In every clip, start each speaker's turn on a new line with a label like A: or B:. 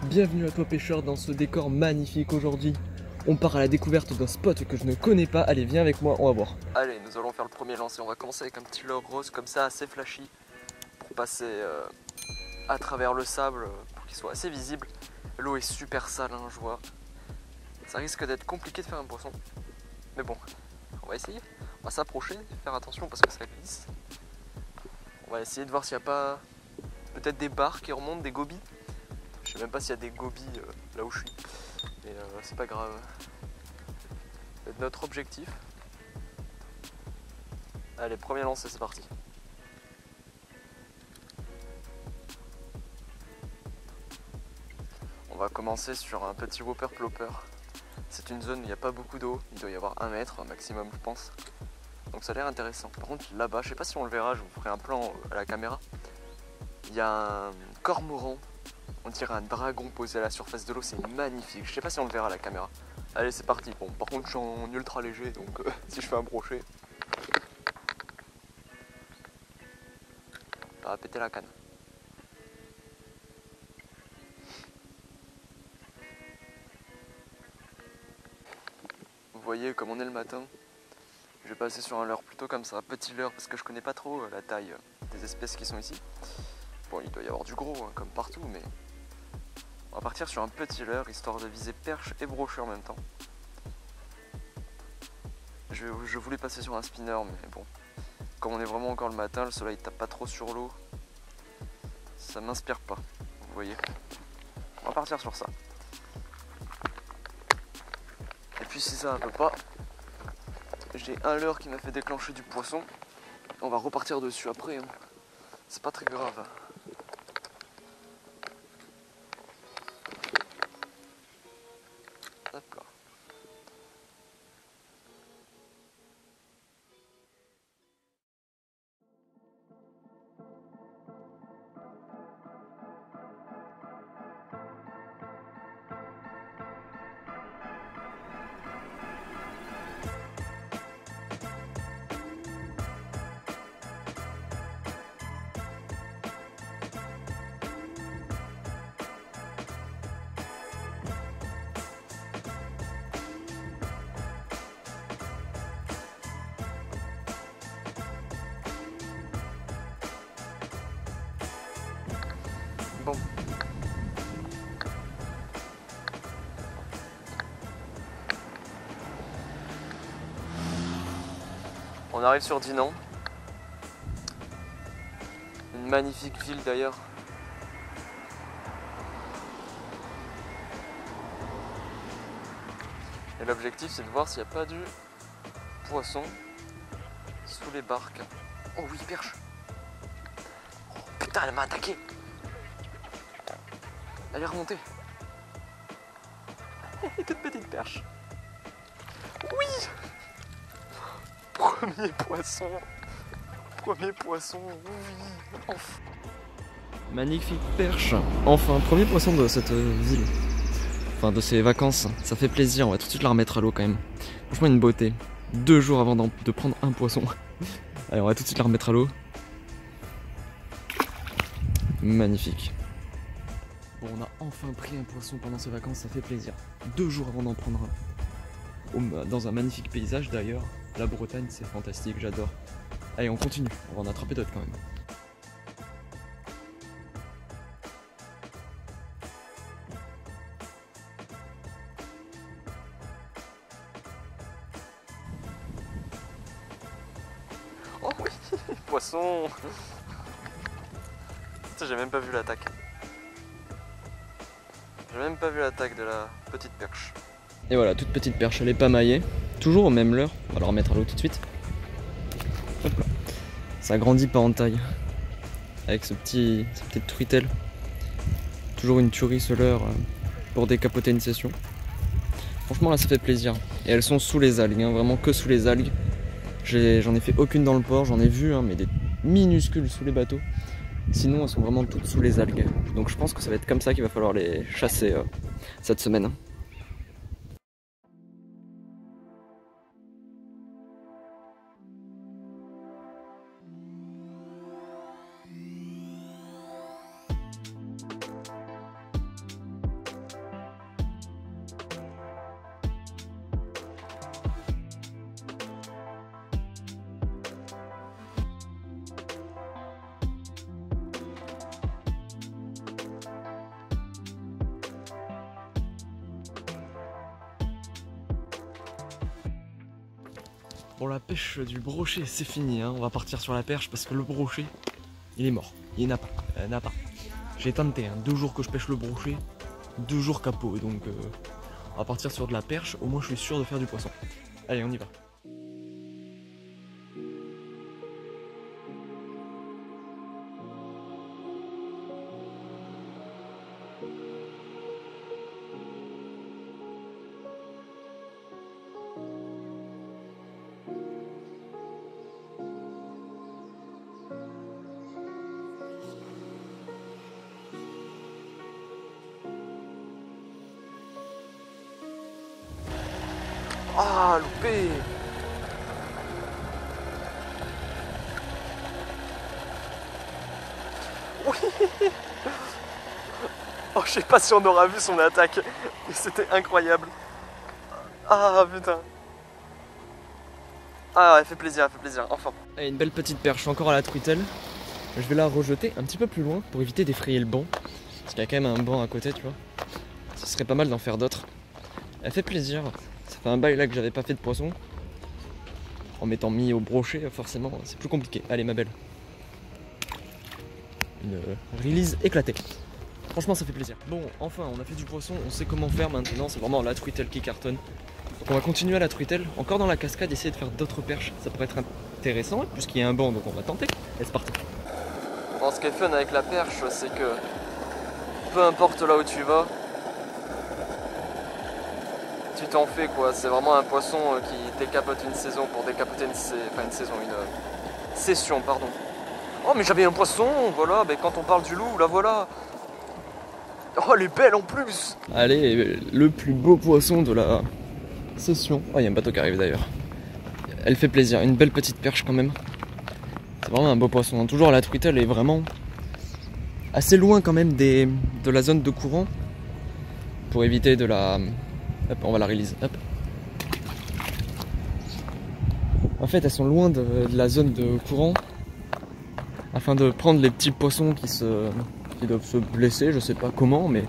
A: Bienvenue à toi pêcheur dans ce décor magnifique aujourd'hui. On part à la découverte d'un spot que je ne connais pas. Allez, viens avec moi, on va voir. Allez, nous allons faire le premier lancer. On va commencer avec un petit leurre rose comme ça, assez flashy, pour passer à travers le sable, pour qu'il soit assez visible. L'eau est super sale, hein, je vois. Ça risque d'être compliqué de faire un poisson. Mais bon, on va essayer. On va s'approcher, faire attention parce que ça glisse. On va essayer de voir s'il n'y a pas peut-être des barres qui remontent, des gobies. Je sais même pas s'il y a des gobies là où je suis. Mais c'est pas grave. C'est notre objectif. Allez, premier lancer, c'est parti. On va commencer sur un petit whopper plopper. C'est une zone où il n'y a pas beaucoup d'eau. Il doit y avoir 1 mètre maximum, je pense. Donc ça a l'air intéressant. Par contre, là-bas, je sais pas si on le verra, je vous ferai un plan à la caméra. Il y a un cormoran. On dirait un dragon posé à la surface de l'eau, c'est magnifique. Je sais pas si on le verra à la caméra. Allez, c'est parti. Bon, par contre, je suis en ultra léger, donc si je fais un brochet, ça va péter la canne. Vous voyez, comme on est le matin, je vais passer sur un leurre plutôt comme ça, petit leurre, parce que je connais pas trop la taille des espèces qui sont ici. Bon, il doit y avoir du gros, hein, comme partout, mais on va partir sur un petit leurre, histoire de viser perche et brochet en même temps. Je voulais passer sur un spinner, mais bon, comme on est vraiment encore le matin, le soleil tape pas trop sur l'eau, ça m'inspire pas, vous voyez. On va partir sur ça. Et puis si ça ne peut pas, j'ai un leurre qui m'a fait déclencher du poisson. On va repartir dessus après, hein. C'est pas très grave. Hop là. Bon. On arrive sur Dinan. Une magnifique ville d'ailleurs. Et l'objectif c'est de voir s'il n'y a pas du poisson sous les barques. Oh oui, perche. Oh, putain, elle m'a attaqué. Elle est remontée. Toute petite perche. Oui. Premier poisson. Premier poisson, oui. Enfin. Magnifique perche. Enfin, premier poisson de cette ville. Enfin, de ces vacances. Ça fait plaisir, on va tout de suite la remettre à l'eau quand même. Franchement, une beauté. 2 jours avant de prendre un poisson. Allez, on va tout de suite la remettre à l'eau. Magnifique. Bon, on a enfin pris un poisson pendant ces vacances, ça fait plaisir. 2 jours avant d'en prendre un. Dans un magnifique paysage d'ailleurs. La Bretagne, c'est fantastique, j'adore. Allez, on continue, on va en attraper d'autres quand même. Oh oui, poisson. J'ai même pas vu l'attaque. J'ai même pas vu l'attaque de la petite perche. Et voilà, toute petite perche, elle est pas maillée. Toujours au même leurre, on va la remettre à l'eau tout de suite. Hop là. Ça grandit pas en taille. Avec cette petite truitelle. Toujours une tuerie ce leurre pour décapoter une session. Franchement là ça fait plaisir. Et elles sont sous les algues, hein, vraiment que sous les algues. J'en ai fait aucune dans le port, j'en ai vu, hein, mais des minuscules sous les bateaux. Sinon elles sont vraiment toutes sous les algues. Donc je pense que ça va être comme ça qu'il va falloir les chasser cette semaine. Bon, la pêche du brochet c'est fini, hein. On va partir sur la perche parce que le brochet il est mort, il n'a pas. J'ai tenté, hein. 2 jours que je pêche le brochet, 2 jours capot, donc on va partir sur de la perche, au moins je suis sûr de faire du poisson. Allez, on y va. Ah, loupé! Oui! Oh, je sais pas si on aura vu son attaque, mais c'était incroyable. Ah, putain. Ah, elle fait plaisir, enfin. Allez, une belle petite perche encore à la truitelle. Je vais la rejeter un petit peu plus loin pour éviter d'effrayer le banc. Parce qu'il y a quand même un banc à côté, tu vois. Ce serait pas mal d'en faire d'autres. Elle fait plaisir. Ça fait un bail là que j'avais pas fait de poisson. En m'étant mis au brochet, forcément, c'est plus compliqué. Allez, ma belle. Une release éclatée. Franchement, ça fait plaisir. Bon, enfin, on a fait du poisson, on sait comment faire maintenant. C'est vraiment la truitelle qui cartonne. Donc on va continuer à la truitelle. Encore dans la cascade, essayer de faire d'autres perches. Ça pourrait être intéressant, puisqu'il y a un banc, donc on va tenter. Et c'est parti. Bon, ce qui est fun avec la perche, c'est que peu importe là où tu vas, tu t'en fais quoi. C'est vraiment un poisson qui décapote une saison pour décapoter une session, pardon. Oh, mais j'avais un poisson, voilà, mais quand on parle du loup, la voilà. Oh, elle est belle en plus. Allez, le plus beau poisson de la session. Oh, il y a un bateau qui arrive d'ailleurs. Elle fait plaisir, une belle petite perche quand même. C'est vraiment un beau poisson, hein. Toujours la truitelle est vraiment assez loin quand même de la zone de courant. Pour éviter de la... Hop, on va la release, hop. En fait, elles sont loin de la zone de courant. Afin de prendre les petits poissons qui doivent se blesser, je sais pas comment, mais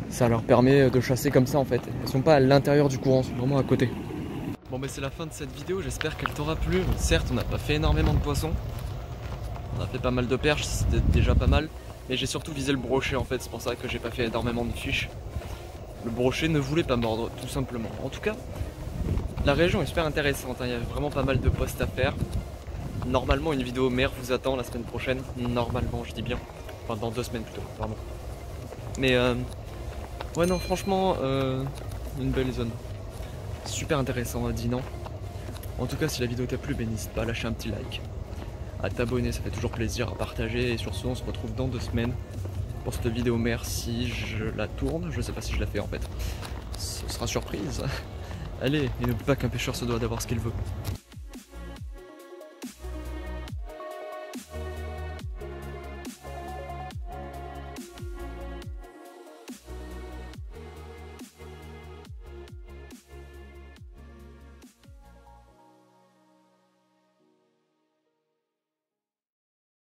A: ça leur permet de chasser comme ça en fait. Elles sont pas à l'intérieur du courant, elles sont vraiment à côté. Bon, ben c'est la fin de cette vidéo, j'espère qu'elle t'aura plu. Certes, on n'a pas fait énormément de poissons, on a fait pas mal de perches, c'était déjà pas mal, mais j'ai surtout visé le brochet en fait, c'est pour ça que j'ai pas fait énormément de fiches. Le brochet ne voulait pas mordre, tout simplement. En tout cas, la région est super intéressante, hein. Il y a vraiment pas mal de postes à faire. Normalement, une vidéo mer vous attend la semaine prochaine. Normalement, je dis bien. Enfin, dans 2 semaines plutôt, pardon. Mais ouais, non, franchement, une belle zone. Super intéressant, Dinan. En tout cas, si la vidéo t'a plu, n'hésite pas à lâcher un petit like, à t'abonner, ça fait toujours plaisir, à partager. Et sur ce, on se retrouve dans 2 semaines pour cette vidéo mer si je la tourne. Je sais pas si je la fais en fait. Ce sera surprise. Allez, et n'oublie pas qu'un pêcheur se doit d'avoir ce qu'il veut.